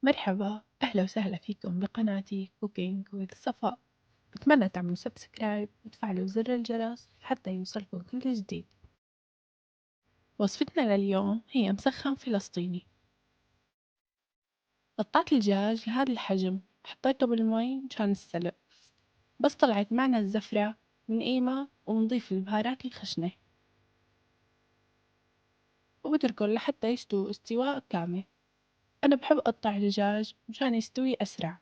مرحبا، أهلا وسهلا فيكم بقناتي كوكينج وذ صفاء. بتمنى تعملوا سبسكرايب وتفعلوا زر الجرس حتى يوصلكم كل جديد. وصفتنا لليوم هي مسخن فلسطيني. قطعت الدجاج لهذا الحجم، حطيته بالمي مشان السلق، بس طلعت معنا الزفرة من قيمة ونضيف البهارات الخشنة وبتركه لحتى يستوي استواء كامل. أنا بحب أقطع الدجاج مشان يستوي أسرع.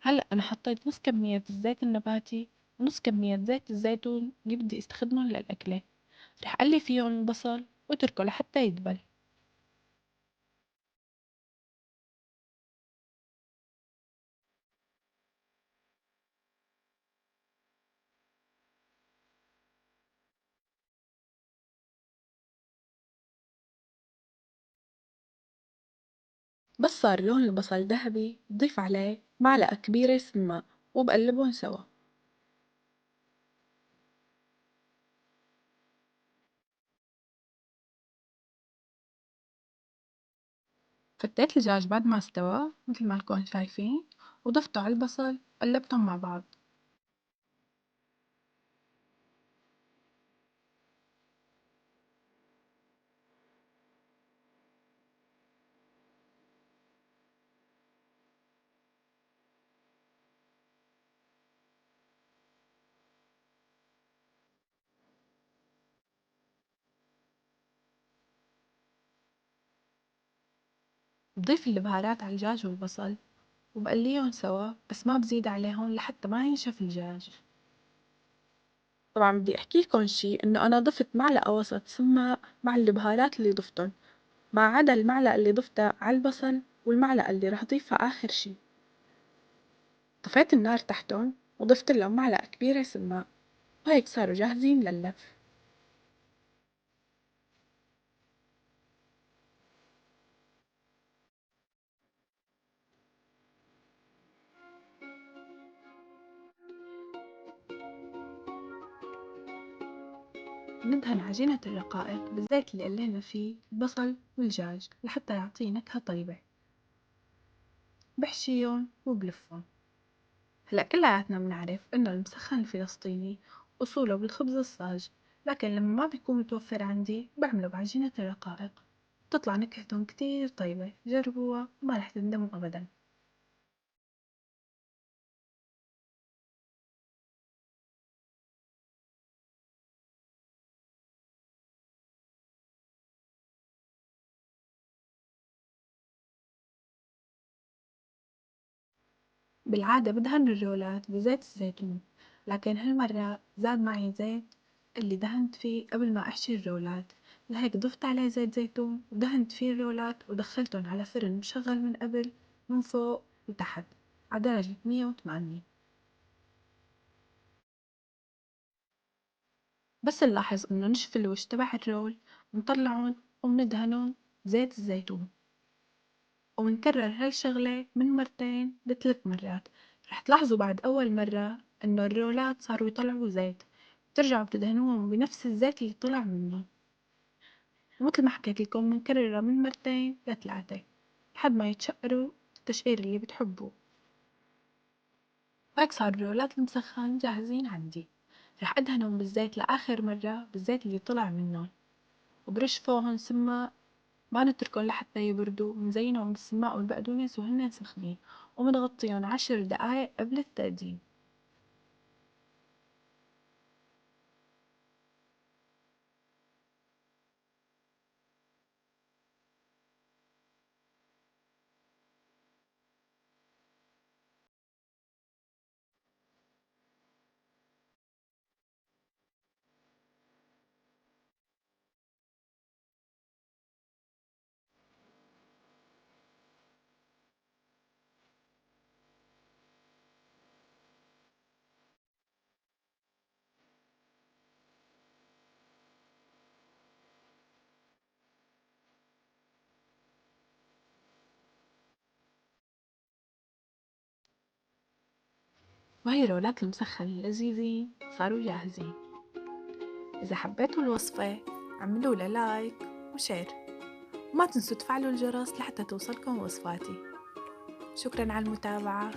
هلأ أنا حطيت نص كمية الزيت النباتي ونص كمية زيت الزيتون اللي بدي استخدمهم للأكلة. رح أقلي فيهم البصل واتركه لحتى يدبل. بس صار لون البصل ذهبي بضيف عليه معلقة كبيرة سماق وبقلبهم سوا. فتيت الدجاج بعد ما استوى مثل ما لكم شايفين، وضفته على البصل وقلبتهم مع بعض. بضيف البهارات على الدجاج والبصل وبقليهم سوا، بس ما بزيد عليهم لحتى ما ينشف الدجاج. طبعا بدي أحكي لكم شي، إنه أنا ضفت معلقة وسط سماق مع البهارات اللي ضفتن، ما عدا المعلقة اللي ضفتها على البصل والمعلقة اللي رح ضيفها آخر شي. طفيت النار تحتن وضفت لهم معلقة كبيرة سماق، وهيك صاروا جاهزين لللف. ندهن عجينة الرقائق بالزيت اللي قلينا فيه البصل والدجاج لحتى يعطيه نكهة طيبة. بحشيهم وبلفهم. هلأ كلياتنا بنعرف إنه المسخن الفلسطيني أصوله بالخبز الصاج، لكن لما ما بيكون متوفر عندي بعمله بعجينة الرقائق. بتطلع نكهتهم كتير طيبة، جربوها وما رح تندموا أبدا. بالعادة بدهن الرولات بزيت الزيتون، لكن هالمرة زاد معي زيت اللي دهنت فيه قبل ما أحشي الرولات، لهيك ضفت عليه زيت زيتون ودهنت فيه الرولات ودخلتهم على فرن مشغل من قبل من فوق وتحت على درجة 180. بس نلاحظ إنه نشف الوش تبع الرول، بنطلعهم وبندهنهم زيت الزيتون، وبنكرر هالشغلة من مرتين لثلاث مرات. رح تلاحظوا بعد أول مرة إنه الرولات صاروا يطلعوا زيت، بترجعوا بتدهنوهم بنفس الزيت اللي طلع منه. ومثل ما حكيت لكم بنكررها من مرتين لثلاثة لحد ما يتشقروا التشقير اللي بتحبوه. وهيك صار الرولات المسخن جاهزين عندي. رح أدهنهم بالزيت لآخر مرة بالزيت اللي طلع منهم، وبرش فوقهم سماق. ما نتركهم لحتى يبردوا، بنزينهم بالسماق والبقدونس وهن سخنين، وبنغطيهم 10 دقايق قبل التقديم. وهي رولات المسخن اللذيذين صاروا جاهزين. إذا حبيتوا الوصفة اعملوا لها لايك وشير، وما تنسوا تفعلوا الجرس لحتى توصلكم وصفاتي. شكرا على المتابعة.